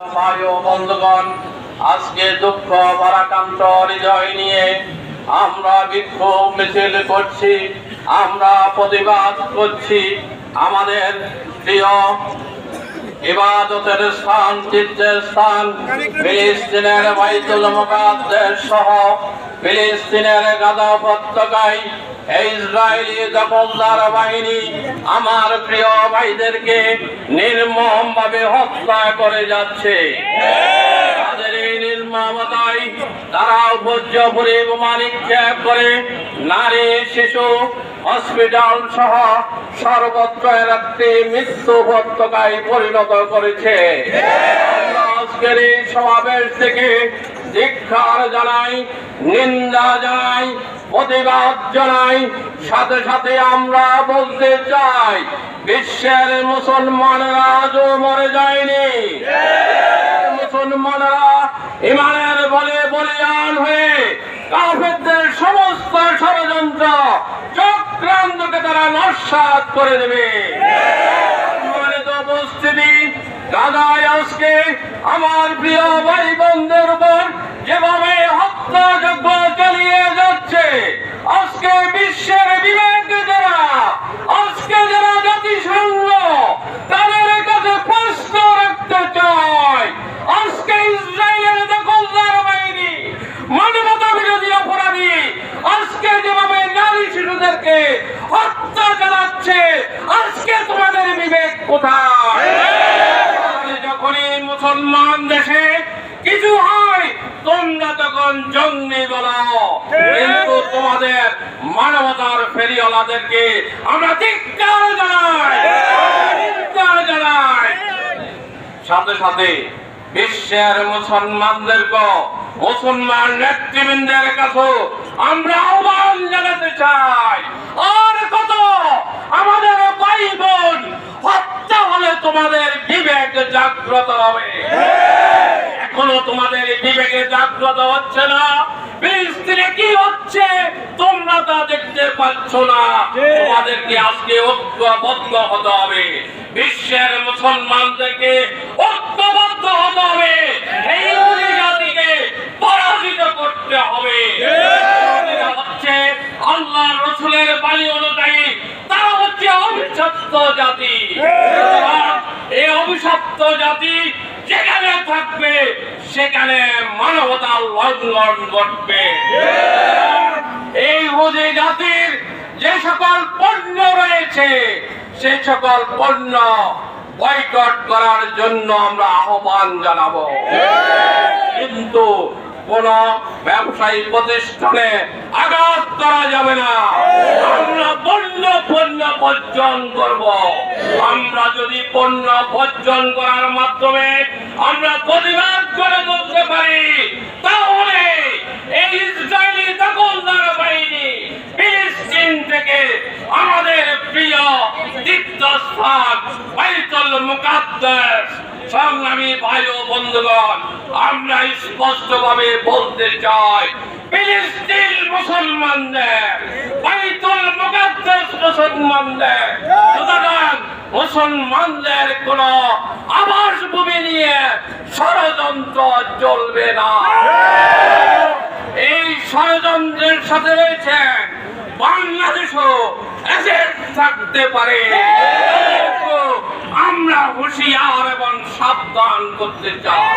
ভাই ও বন্ধুগণ, আজকে দুঃখ ভারাক্রান্ত হৃদয় নিয়ে আমরা বিক্ষোভ মিছিল করছি, আমরা প্রতিবাদ করছি। আমাদের প্রিয় ইবাদতের স্থান, তীর্থের স্থান ফিলিস্তিনের বাইতুল মুকাদ্দাস সহ ফিলিস্তিনের গাজা উপত্যকায় ইসরায়েলি দখলদার বাহিনী আমার প্রিয় ভাইদেরকে নির্মমভাবে হত্যা করে যাচ্ছে। তাদের এই নির্মমতায় তারা উপর্যপুরে বোমা নিক্ষেপ করে নারী, শিশু, হসপিটাল সহ সর্বত্র একটি মৃত্যু উপত্যকায় পরিণত করেছে। আজকের এই সমাবেশ থেকে ধিক্কার জানাই, নিন্দা জানাই, প্রতিবাদ জানাই। সাথে সাথে আমরা বলতে চাই, বিশ্বের মুসলমানরা আজও মরে যায়নি। মুসলমানরা ইমানের বলে বলিয়ান হয়ে কাফেরদের সমস্ত ষড়যন্ত্র চক্রান্তকে তারা নস্যাৎ করে দেবে। উপস্থিতি গাজায় আজকে আমার প্রিয় ভাই বোনদের উপর যেভাবে হত্যাযজ্ঞ চালিয়ে যাচ্ছে, আজকে বিশ্বের বিবেক যারা, আজকে যারা জাতিসংঘ তাদের কাছে প্রশ্ন রাখতে চায়, আজকে ইসরায়েলের দখলদার বাহিনী মানবতা বিরোধী অপরাধী আজকে যেভাবে নারী শিশুদেরকে হত্যা চালাচ্ছে, আজকে তোমাদের বিবেক কোথায়? যখনই মুসলমান দেশে কিছু হয় তোমরা তখন জঙ্গি বলো, কিন্তু তোমাদের মানবতার ফেরিওয়ালাদেরকে আমরা ধিক্কার জানাই। সাথে সাথে বিশ্বের মুসলমানদেরকে, মুসলমান নেতৃবৃন্দের কাছে আমরা আহ্বান জানাতে চাই, আর কত আমাদের ভাই বোন হত্যা হলে তোমাদের বিবেক জাগ্রত হবে? এখনো তোমাদের বিবেকে জাগ্রত হচ্ছে না। ফিলিস্তিনে কি হচ্ছে তোমরা তা দেখতে পাচ্ছ না। তোমাদেরকে আজকে ঐক্যবদ্ধ হতে হবে, বিশ্বের মুসলমানদেরকে ঐক্যবদ্ধ হতে হবে, এই জাতিকে পরাজিত করতে হবে। হচ্ছে আল্লাহ রসুলের বাণী অনুযায়ী তারা হচ্ছে অভিশপ্ত জাতি। এই অভিশপ্ত জাতি যেখানে থাকবে সেখানে মানবতার লঙ্ঘন ঘটবে। এই ইহুদি জাতির যে সকল পণ্য রয়েছে সে সকল পণ্য বয়কট করার জন্য আমরা আহ্বান জানাবো, কিন্তু কোন ব্যবসায়ী প্রতিষ্ঠানে আঘাত করা যাবে না। আমরা পণ্য বর্জন করব। আমরা যদি পণ্য বর্জন করার মাধ্যমে আমরা প্রতিবাদ করে তুলতে পারি, তাহলে এই ইসরায়েলি দখলদার বাহিনী ফিলিস্তিন থেকে আমাদের প্রিয় তীর্থস্থান বাইতুল মুকাদ্দাস, সংগ্রামী ভাই ও বন্ধুগণ, আমরা স্পষ্টভাবে বলতে চাই, ফিলিস্তিন মুসলমানদের, বাইতুল মুকাদ্দাস মুসলমানদের, সুতরাং মুসলমানদের কোন আবাসভূমি নিয়ে ষড়যন্ত্র চলবে না। এই ষড়যন্ত্রের সাথে রয়েছে বাংলাদেশও এজেন্ট থাকতে পারে। আমরা হুঁশিয়ার এবং সাবধান করতে চাই।